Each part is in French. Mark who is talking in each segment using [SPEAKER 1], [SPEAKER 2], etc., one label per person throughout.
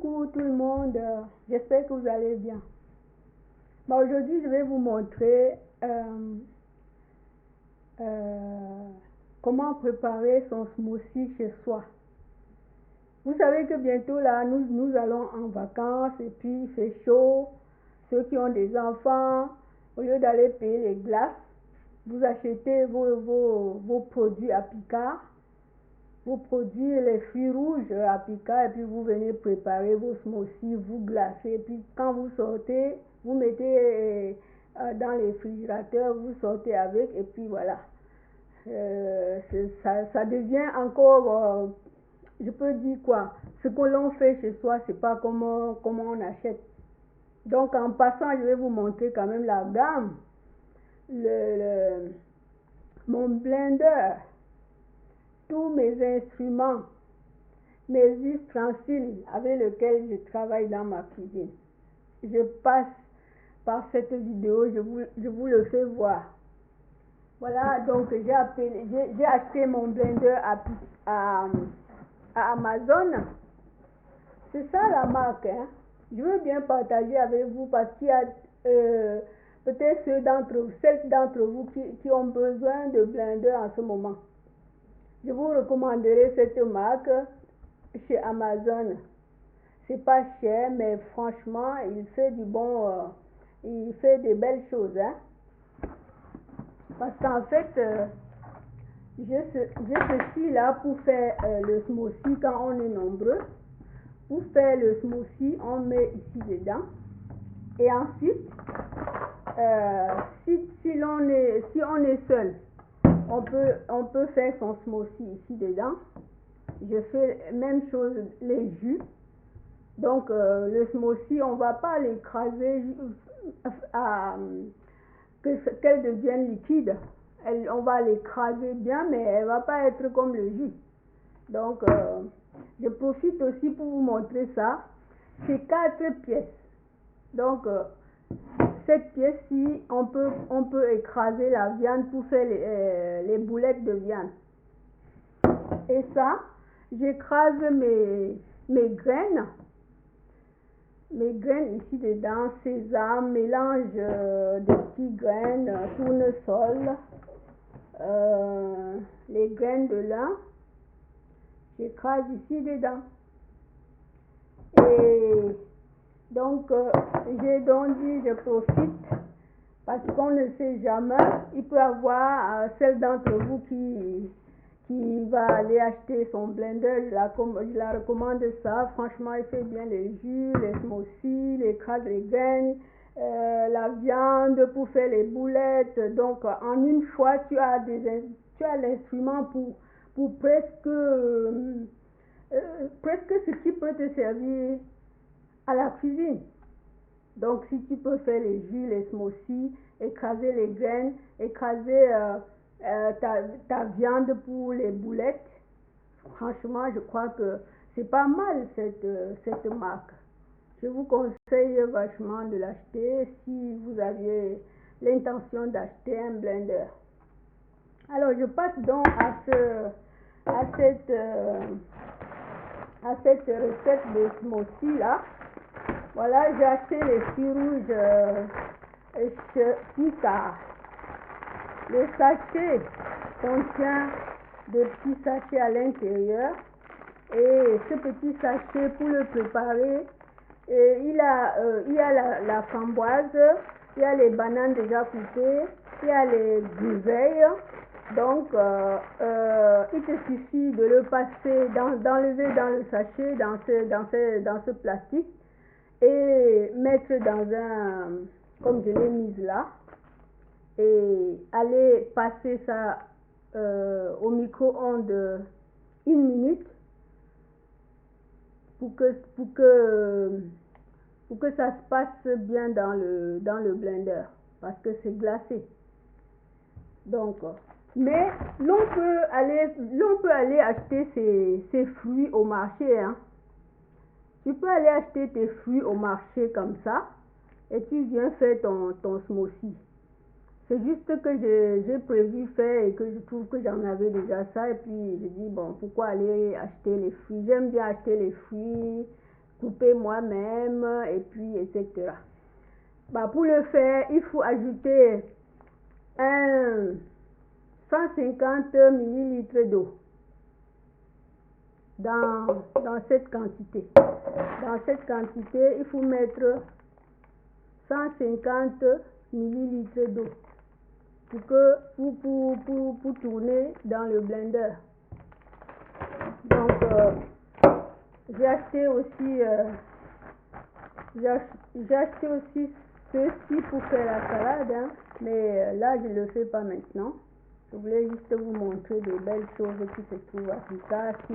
[SPEAKER 1] Coucou tout le monde, j'espère que vous allez bien. Aujourd'hui, je vais vous montrer comment préparer son smoothie chez soi. Vous savez que bientôt là, nous allons en vacances et puis il fait chaud. Ceux qui ont des enfants, au lieu d'aller payer les glaces, vous achetez vos produits à Picard. Vous produisez les fruits rouges à Picard et puis vous venez préparer vos smoothies, vous glacez. Et puis quand vous sortez, vous mettez dans les réfrigérateurs, vous sortez avec et puis voilà. Ça devient encore, je peux dire quoi, ce que l'on fait chez soi, c'est pas comment on achète. Donc en passant, je vais vous montrer quand même la gamme. Mon blender, tous mes instruments, mes ustensiles avec lesquels je travaille dans ma cuisine. Je passe par cette vidéo, je vous le fais voir. Voilà, donc j'ai acheté mon blender à Amazon. C'est ça la marque, hein. Je veux bien partager avec vous parce qu'il y a peut-être celles d'entre vous qui ont besoin de blender en ce moment. Je vous recommanderai cette marque chez Amazon. C'est pas cher, mais franchement, il fait du bon, il fait des belles choses, hein. Parce qu'en fait, j'ai ceci là pour faire le smoothie quand on est nombreux. Pour faire le smoothie, on met ici dedans. Et ensuite, si on est seul, on peut faire son smoothie ici dedans. Je fais la même chose, les jus. Donc le smoothie, on va pas l'écraser qu'elle devienne liquide. On va l'écraser bien, mais elle va pas être comme le jus. Donc je profite aussi pour vous montrer ça. C'est 4 pièces. Donc cette pièce-ci, on peut écraser la viande pour faire les boulettes de viande. Et ça, j'écrase mes graines ici dedans, sésame, mélange de petites graines, tournesol, les graines de lin, j'écrase ici dedans. Et donc, j'ai donc dit, je profite, parce qu'on ne sait jamais, il peut y avoir celle d'entre vous qui va aller acheter son blender, je la recommande ça, franchement il fait bien les jus, les smoothies, il écrase les graines, la viande pour faire les boulettes. Donc en une fois tu as l'instrument pour presque ce qui peut te servir à la cuisine. Donc si tu peux faire les jus, les smoothies, écraser les graines, écraser ta viande pour les boulettes, franchement je crois que c'est pas mal cette marque. Je vous conseille vachement de l'acheter si vous aviez l'intention d'acheter un blender. Alors je passe donc à cette recette de smoothie là. Voilà, j'ai acheté les fruits rouges chez Picard. Le sachet contient des petits sachets à l'intérieur et ce petit sachet pour le préparer, il y a la framboise, il y a les bananes déjà coupées, il y a les groseilles. Donc il te suffit de le passer, d'enlever dans le sachet, dans ce plastique et mettre dans comme je l'ai mis là, et aller passer ça au micro-ondes 1 minute pour que ça se passe bien dans le blender parce que c'est glacé. Donc mais l'on peut aller acheter ces fruits au marché, hein. Tu peux aller acheter tes fruits au marché comme ça et tu viens faire ton smoothie. C'est juste que j'ai prévu faire et que je trouve que j'en avais déjà ça et puis je dis bon, pourquoi aller acheter les fruits. J'aime bien acheter les fruits couper moi-même, et puis etc. Bah, pour le faire, il faut ajouter 150 millilitres d'eau dans cette quantité. Dans cette quantité, il faut mettre 150 millilitres d'eau pour tourner dans le blender. Donc, j'ai acheté aussi ceci pour faire la salade, hein, mais là, je ne le fais pas maintenant. Je voulais juste vous montrer des belles choses qui se trouvent à Africa si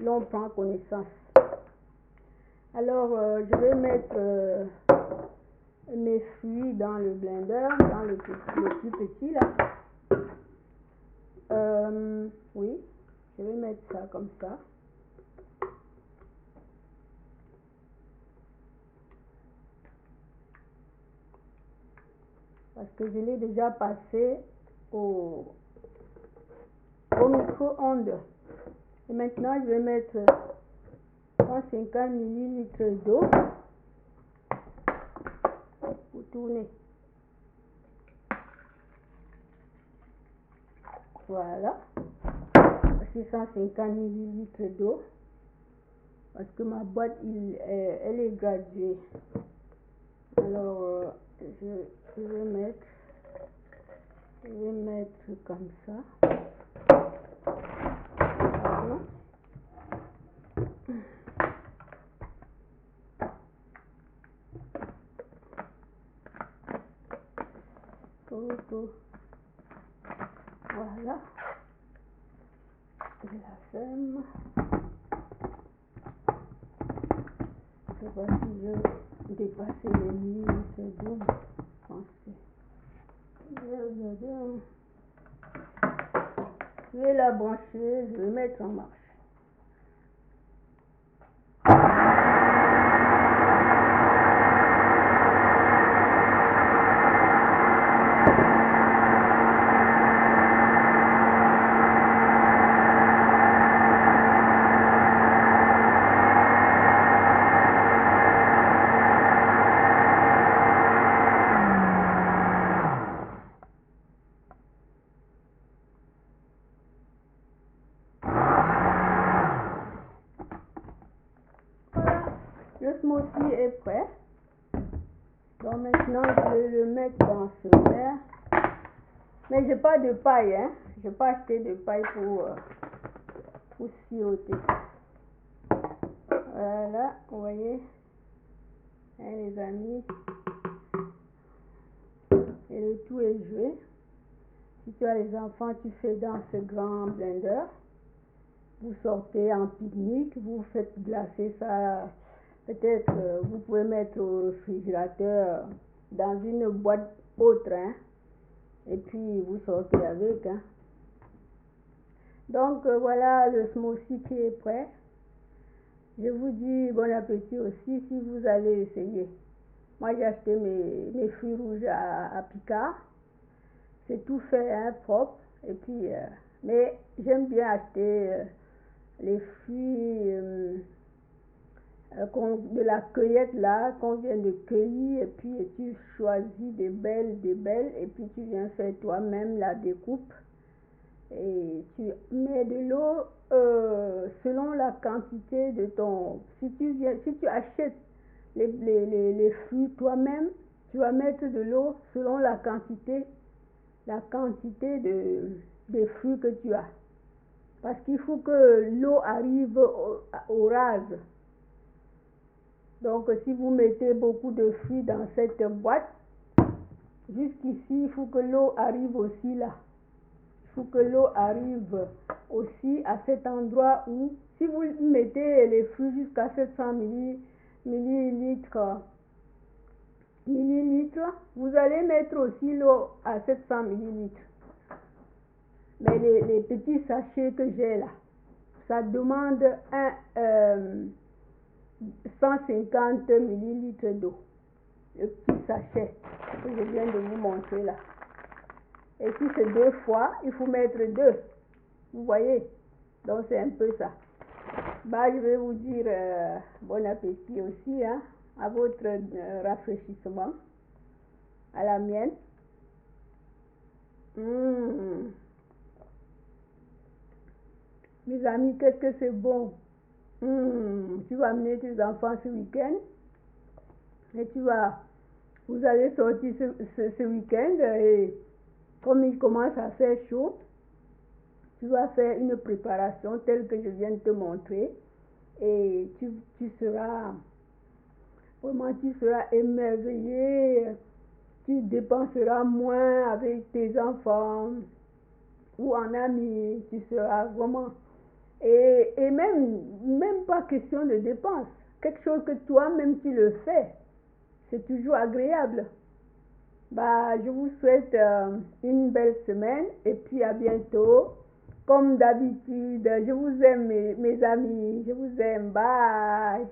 [SPEAKER 1] l'on prend connaissance. Alors, je vais mettre mes fruits dans le blender, dans le plus petit là. Oui, je vais mettre ça comme ça. Parce que je l'ai déjà passé au micro-ondes. Et maintenant, je vais mettre 150 millilitres d'eau pour tourner. Voilà. 650 millilitres d'eau. Parce que ma boîte, elle est graduée. Alors, je vais mettre comme ça. Voilà. Voilà. Je la ferme. Je sais pas si je dépasser les millilitres d'eau. Je vais la brancher, je vais mettre en marche. Le smoothie est prêt. Donc maintenant, je vais le mettre dans ce verre. Mais j'ai pas de paille, hein. Je n'ai pas acheté de paille pour siroter. Voilà, vous voyez. Hein, les amis. Et le tout est joué. Si tu as les enfants, tu fais dans ce grand blender. Vous sortez en pique-nique, vous faites glacer ça. Peut-être vous pouvez mettre au réfrigérateur dans une boîte autre, hein, et puis vous sortez avec. Hein. Donc voilà le smoothie qui est prêt. Je vous dis bon appétit aussi si vous allez essayer. Moi j'ai acheté mes fruits rouges à Picard. C'est tout fait, hein, propre. Et puis, mais j'aime bien acheter les fruits de la cueillette là, qu'on vient de cueillir, et puis tu choisis des belles, et puis tu viens faire toi-même la découpe, et tu mets de l'eau selon la quantité de ton... Si tu achètes les fruits toi-même, tu vas mettre de l'eau selon la quantité des fruits que tu as. Parce qu'il faut que l'eau arrive au rase. Donc, si vous mettez beaucoup de fruits dans cette boîte, jusqu'ici, il faut que l'eau arrive aussi là. Il faut que l'eau arrive aussi à cet endroit où, si vous mettez les fruits jusqu'à 700 millilitres, vous allez mettre aussi l'eau à 700 millilitres. Mais les petits sachets que j'ai là, ça demande 150 millilitres d'eau. Le petit sachet que je viens de vous montrer là. Et si c'est 2 fois, il faut mettre 2. Vous voyez? Donc c'est un peu ça. Bah, je vais vous dire bon appétit aussi, hein, à votre rafraîchissement, à la mienne. Mes amis, qu'est-ce que c'est bon. Tu vas amener tes enfants ce week-end et vous allez sortir ce week-end et comme il commence à faire chaud, tu vas faire une préparation telle que je viens de te montrer et tu seras émerveillé, tu dépenseras moins avec tes enfants ou en amis, tu seras vraiment... Et même pas question de dépenses, quelque chose que toi-même tu le fais, c'est toujours agréable. Bah, je vous souhaite une belle semaine et puis à bientôt. Comme d'habitude, je vous aime mes amis, je vous aime, bye.